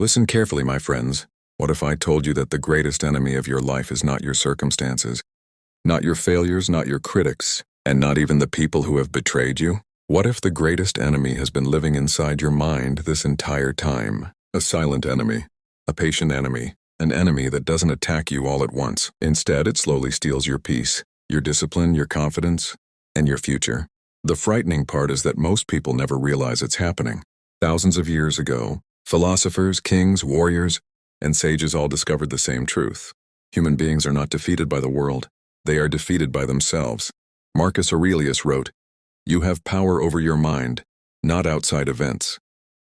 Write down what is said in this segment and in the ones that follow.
Listen carefully, my friends. What if I told you that the greatest enemy of your life is not your circumstances, not your failures, not your critics, and not even the people who have betrayed you? What if the greatest enemy has been living inside your mind this entire time? A silent enemy, a patient enemy, an enemy that doesn't attack you all at once. Instead, it slowly steals your peace, your discipline, your confidence, and your future. The frightening part is that most people never realize it's happening. Thousands of years ago, philosophers, kings, warriors, and sages all discovered the same truth. Human beings are not defeated by the world. They are defeated by themselves. Marcus Aurelius wrote, "You have power over your mind, not outside events."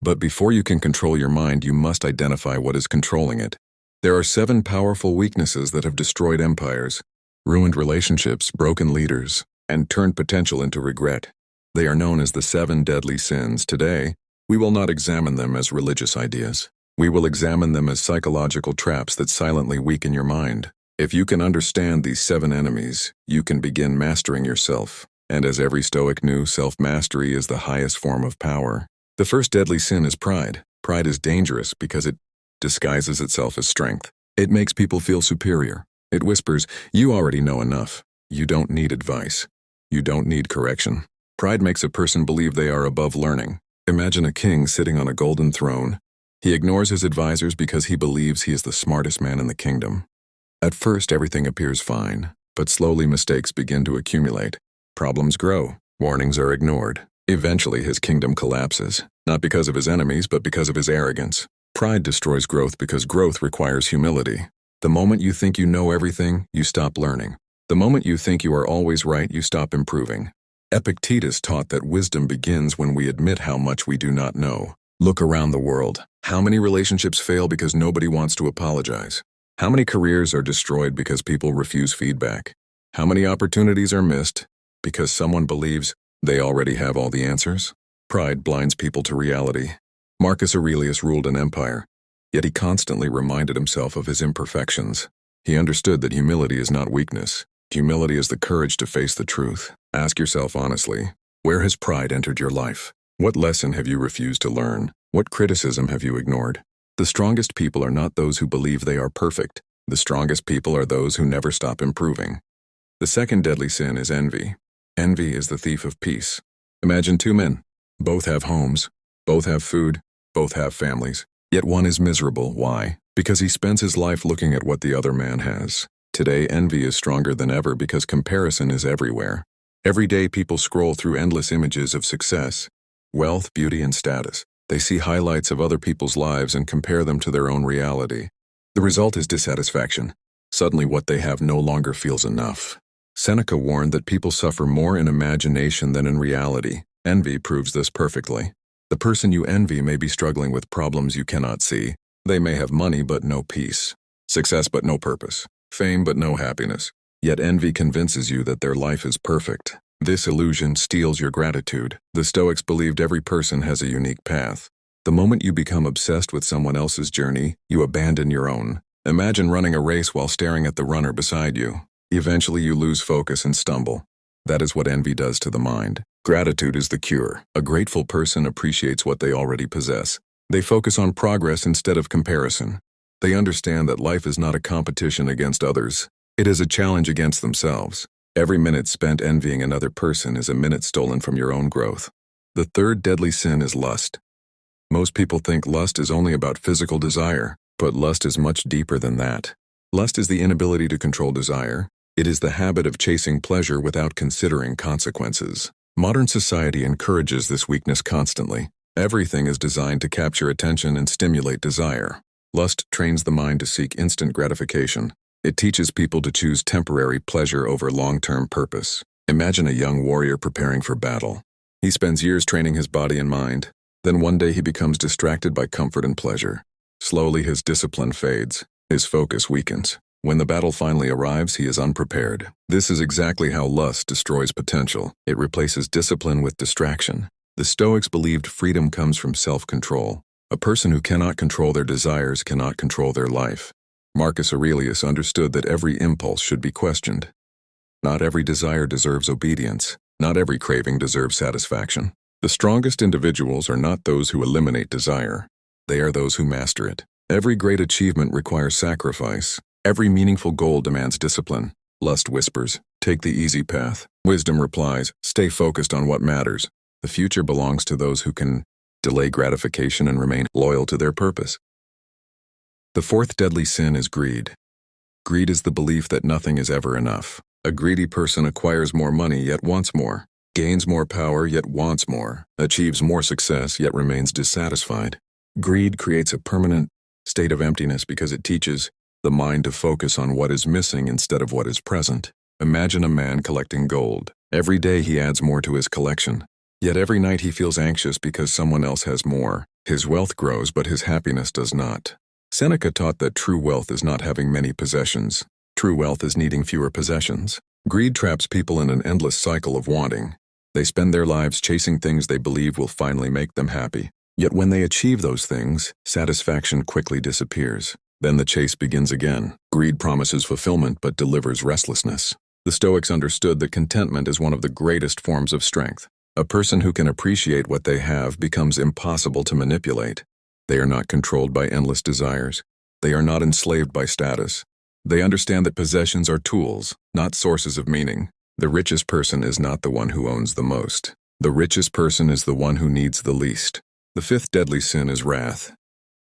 But before you can control your mind, you must identify what is controlling it. There are 7 powerful weaknesses that have destroyed empires, ruined relationships, broken leaders, and turned potential into regret. They are known as the 7 deadly sins. Today, we will not examine them as religious ideas. We will examine them as psychological traps that silently weaken your mind. If you can understand these 7 enemies, you can begin mastering yourself. And as every Stoic knew, self-mastery is the highest form of power. The first deadly sin is pride. Pride is dangerous because it disguises itself as strength. It makes people feel superior. It whispers, "You already know enough. You don't need advice. You don't need correction." Pride makes a person believe they are above learning. Imagine a king sitting on a golden throne. He ignores his advisors because he believes he is the smartest man in the kingdom. At first, everything appears fine, but slowly mistakes begin to accumulate. Problems grow. Warnings are ignored. Eventually, his kingdom collapses, not because of his enemies, but because of his arrogance. Pride destroys growth because growth requires humility. The moment you think you know everything, you stop learning. The moment you think you are always right, you stop improving. Epictetus taught that wisdom begins when we admit how much we do not know. Look around the world. How many relationships fail because nobody wants to apologize? How many careers are destroyed because people refuse feedback? How many opportunities are missed because someone believes they already have all the answers? Pride blinds people to reality. Marcus Aurelius ruled an empire, yet he constantly reminded himself of his imperfections. He understood that humility is not weakness. Humility is the courage to face the truth. Ask yourself honestly, where has pride entered your life? What lesson have you refused to learn? What criticism have you ignored? The strongest people are not those who believe they are perfect. The strongest people are those who never stop improving. The second deadly sin is envy. Envy is the thief of peace. Imagine 2 men. Both have homes, both have food, both have families. Yet one is miserable. Why? Because he spends his life looking at what the other man has. Today, envy is stronger than ever because comparison is everywhere. Every day, people scroll through endless images of success, wealth, beauty, and status. They see highlights of other people's lives and compare them to their own reality. The result is dissatisfaction. Suddenly, what they have no longer feels enough. Seneca warned that people suffer more in imagination than in reality. Envy proves this perfectly. The person you envy may be struggling with problems you cannot see. They may have money but no peace, success but no purpose, fame but no happiness. Yet envy convinces you that their life is perfect. This illusion steals your gratitude. The Stoics believed every person has a unique path. The moment you become obsessed with someone else's journey, you abandon your own. Imagine running a race while staring at the runner beside you. Eventually you lose focus and stumble. That is what envy does to the mind. Gratitude is the cure. A grateful person appreciates what they already possess. They focus on progress instead of comparison. They understand that life is not a competition against others. It is a challenge against themselves. Every minute spent envying another person is a minute stolen from your own growth. The third deadly sin is lust. Most people think lust is only about physical desire, but lust is much deeper than that. Lust is the inability to control desire. It is the habit of chasing pleasure without considering consequences. Modern society encourages this weakness constantly. Everything is designed to capture attention and stimulate desire. Lust trains the mind to seek instant gratification. It teaches people to choose temporary pleasure over long-term purpose. Imagine a young warrior preparing for battle. He spends years training his body and mind. Then one day he becomes distracted by comfort and pleasure. Slowly his discipline fades. His focus weakens. When the battle finally arrives, he is unprepared. This is exactly how lust destroys potential. It replaces discipline with distraction. The Stoics believed freedom comes from self-control. A person who cannot control their desires cannot control their life. Marcus Aurelius understood that every impulse should be questioned. Not every desire deserves obedience. Not every craving deserves satisfaction. The strongest individuals are not those who eliminate desire. They are those who master it. Every great achievement requires sacrifice. Every meaningful goal demands discipline. Lust whispers, take the easy path. Wisdom replies, stay focused on what matters. The future belongs to those who can delay gratification and remain loyal to their purpose. The fourth deadly sin is greed. Greed is the belief that nothing is ever enough. A greedy person acquires more money yet wants more, gains more power yet wants more, achieves more success yet remains dissatisfied. Greed creates a permanent state of emptiness because it teaches the mind to focus on what is missing instead of what is present. Imagine a man collecting gold. Every day he adds more to his collection. Yet every night he feels anxious because someone else has more. His wealth grows, but his happiness does not. Seneca taught that true wealth is not having many possessions. True wealth is needing fewer possessions. Greed traps people in an endless cycle of wanting. They spend their lives chasing things they believe will finally make them happy. Yet when they achieve those things, satisfaction quickly disappears. Then the chase begins again. Greed promises fulfillment but delivers restlessness. The Stoics understood that contentment is one of the greatest forms of strength. A person who can appreciate what they have becomes impossible to manipulate. They are not controlled by endless desires. They are not enslaved by status. They understand that possessions are tools, not sources of meaning. The richest person is not the one who owns the most. The richest person is the one who needs the least. The fifth deadly sin is wrath.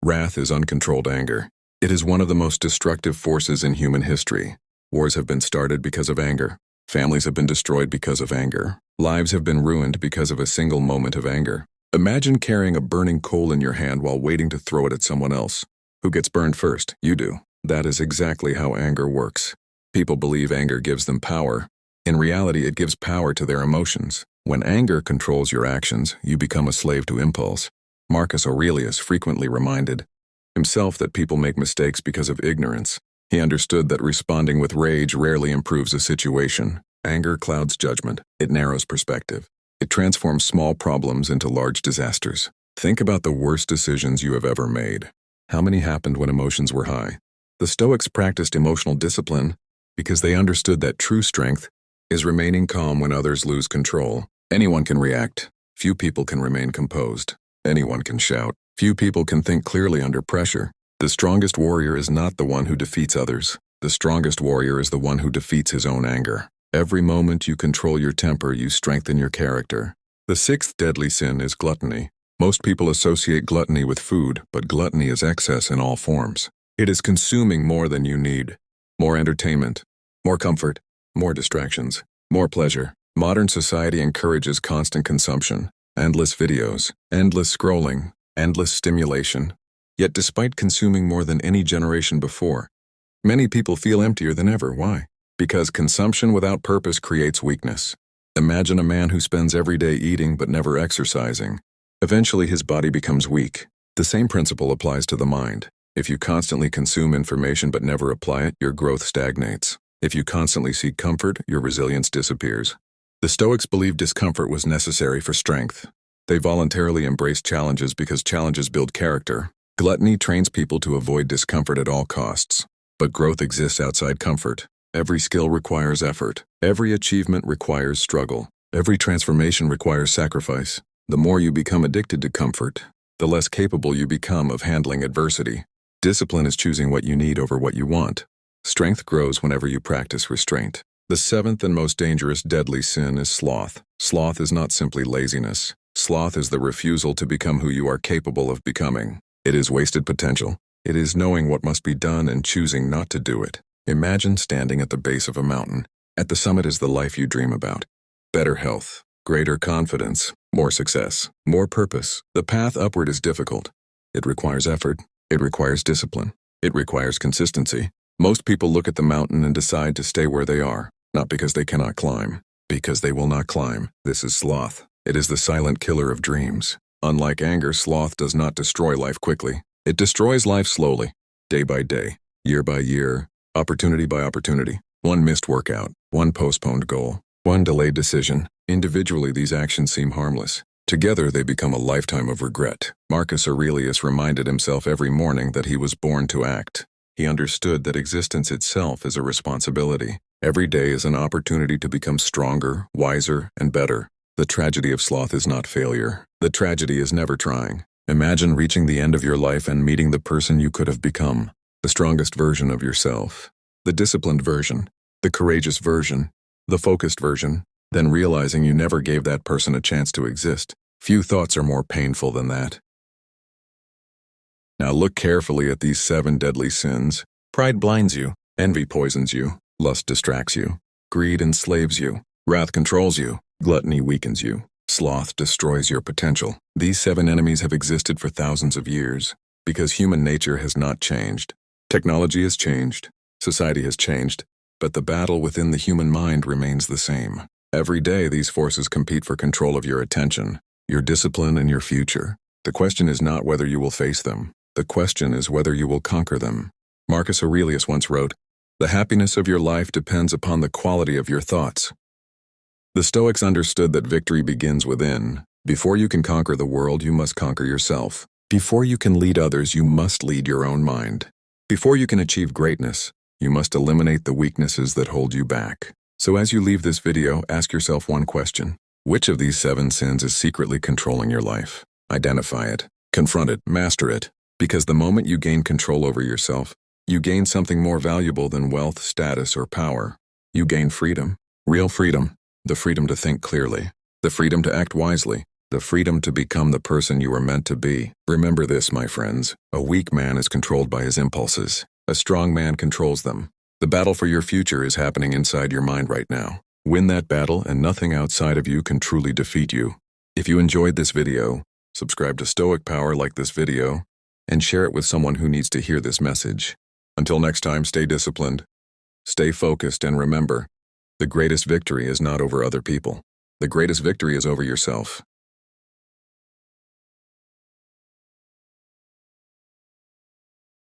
Wrath is uncontrolled anger. It is one of the most destructive forces in human history. Wars have been started because of anger. Families have been destroyed because of anger. Lives have been ruined because of a single moment of anger. Imagine carrying a burning coal in your hand while waiting to throw it at someone else. Who gets burned first? You do. That is exactly how anger works. People believe anger gives them power. In reality, it gives power to their emotions. When anger controls your actions, you become a slave to impulse. Marcus Aurelius frequently reminded himself that people make mistakes because of ignorance. He understood that responding with rage rarely improves a situation. Anger clouds judgment. It narrows perspective. It transforms small problems into large disasters. Think about the worst decisions you have ever made. How many happened when emotions were high? The Stoics practiced emotional discipline because they understood that true strength is remaining calm when others lose control. Anyone can react. Few people can remain composed. Anyone can shout. Few people can think clearly under pressure. The strongest warrior is not the one who defeats others. The strongest warrior is the one who defeats his own anger. Every moment you control your temper, you strengthen your character. The sixth deadly sin is gluttony. Most people associate gluttony with food, but gluttony is excess in all forms. It is consuming more than you need. More entertainment, more comfort, more distractions, more pleasure. Modern society encourages constant consumption, endless videos, endless scrolling, endless stimulation. Yet despite consuming more than any generation before, many people feel emptier than ever. Why? Because consumption without purpose creates weakness. Imagine a man who spends every day eating but never exercising. Eventually his body becomes weak. The same principle applies to the mind. If you constantly consume information but never apply it, your growth stagnates. If you constantly seek comfort, your resilience disappears. The Stoics believed discomfort was necessary for strength. They voluntarily embraced challenges because challenges build character. Gluttony trains people to avoid discomfort at all costs. But growth exists outside comfort. Every skill requires effort. Every achievement requires struggle. Every transformation requires sacrifice. The more you become addicted to comfort, the less capable you become of handling adversity. Discipline is choosing what you need over what you want. Strength grows whenever you practice restraint. The seventh and most dangerous deadly sin is sloth. Sloth is not simply laziness. Sloth is the refusal to become who you are capable of becoming. It is wasted potential. It is knowing what must be done and choosing not to do it. Imagine standing at the base of a mountain. At the summit is the life you dream about. Better health, greater confidence, more success, more purpose. The path upward is difficult. It requires effort. It requires discipline. It requires consistency. Most people look at the mountain and decide to stay where they are, not because they cannot climb, because they will not climb. This is sloth. It is the silent killer of dreams. Unlike anger, sloth does not destroy life quickly. It destroys life slowly, day by day, year by year, opportunity by opportunity. One missed workout, one postponed goal, one delayed decision. Individually, these actions seem harmless. Together, they become a lifetime of regret. Marcus Aurelius reminded himself every morning that he was born to act. He understood that existence itself is a responsibility. Every day is an opportunity to become stronger, wiser, and better. The tragedy of sloth is not failure. The tragedy is never trying. Imagine reaching the end of your life and meeting the person you could have become, the strongest version of yourself, the disciplined version, the courageous version, the focused version, then realizing you never gave that person a chance to exist. Few thoughts are more painful than that. Now look carefully at these 7 deadly sins. Pride blinds you, envy poisons you, lust distracts you, greed enslaves you, wrath controls you, gluttony weakens you, sloth destroys your potential. These 7 enemies have existed for thousands of years because human nature has not changed. Technology has changed, society has changed, but the battle within the human mind remains the same. Every day these forces compete for control of your attention, your discipline, and your future. The question is not whether you will face them. The question is whether you will conquer them. Marcus Aurelius once wrote, "The happiness of your life depends upon the quality of your thoughts." The Stoics understood that victory begins within. Before you can conquer the world, you must conquer yourself. Before you can lead others, you must lead your own mind. Before you can achieve greatness, you must eliminate the weaknesses that hold you back. So as you leave this video, ask yourself one question. Which of these 7 sins is secretly controlling your life? Identify it, confront it, master it. Because the moment you gain control over yourself, you gain something more valuable than wealth, status, or power. You gain freedom, real freedom, the freedom to think clearly, the freedom to act wisely, the freedom to become the person you are meant to be. Remember this, my friends. A weak man is controlled by his impulses. A strong man controls them. The battle for your future is happening inside your mind right now. Win that battle and nothing outside of you can truly defeat you. If you enjoyed this video, subscribe to StoicPower, like this video, and share it with someone who needs to hear this message. Until next time, stay disciplined, stay focused, and remember, the greatest victory is not over other people. The greatest victory is over yourself.